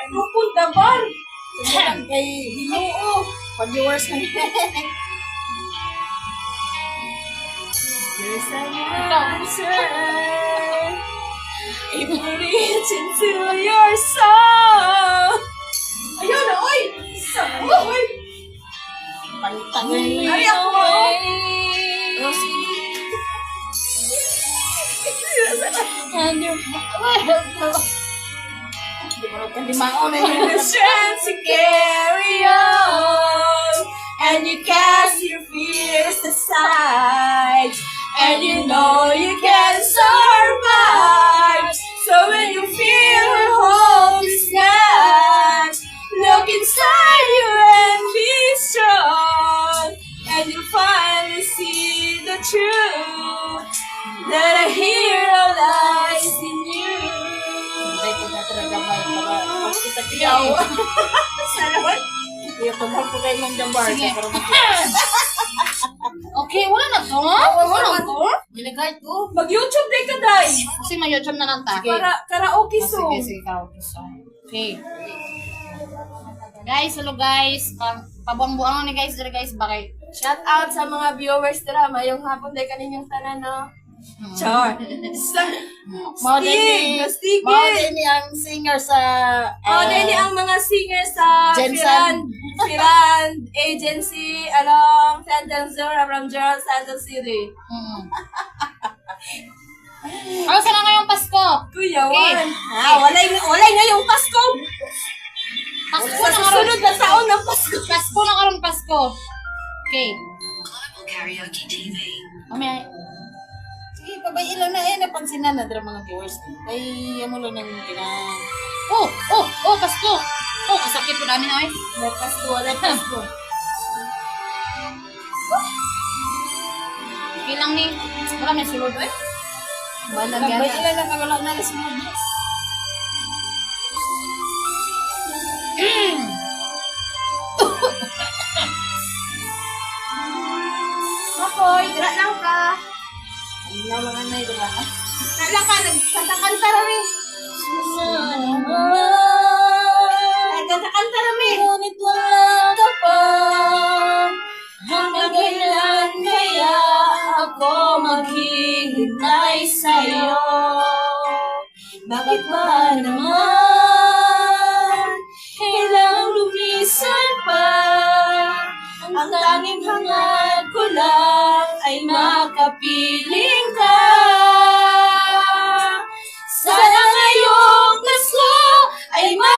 Pupunta ba? Sabihan kay Ginoo. Pag-viewers na There's an answer. If you reach into your soul. Ayun na, oy! Saan mo, oy? Pantangin Ay, ako! Rosie. And you're... Hindi mo natin limaon na yun. The strength to carry on, and you cast your fears aside, and you know you can survive. So when you feel your hope is gone, look inside you and be strong, and you'll finally see the truth that a hero lies in you. Hindi ko na talaga may para pagkita-kitaw. Sana ba? Hindi ko na po kayo ng jambar. Sige. Para makita. Okay, wala na to. Wala na to. Nilagay ko. Mag-YouTube din ka, Day. Kasi may YouTube na lang ta. Para karaoke Oh, song. sige, karaoke song. Okay. Guys, hello guys. Pabuang-buang ni guys, dere guys, bakit? Shout out sa mga viewers dira. Mayong hapon day kaninyong tanan, no? Char. Mao din ni ang singer sa Din ang mga singer sa Jensen. Firan Agency along Santana from Gerald Santos City. Ano sana ngayong Pasko? Kuya, Okay. Juan. Walay ngayong Pasko. Pasko Sa na susunod na taon ng Pasko. Pasko na karong Pasko. Okay. Global Karaoke TV. Mamaya. Sige, pabayin lang na napansinan na dira mga viewers. Ay, amo lang nang kinang. Pasko. Oh, kasakit po namin ay. May Pasko, wala Pasko. Okay lang ni. Wala may sulod eh. Balang yan. Pabayin lang na wala na sunod. Makoy, dira lang ka. Ay, lang mga nay, dira. Dira lang ka, nagkanta-kanta rin. Nagkanta-kanta rin. Ngunit wala ka pa. Hanggang kailan kaya ako maghihintay sa'yo? Bakit ba naman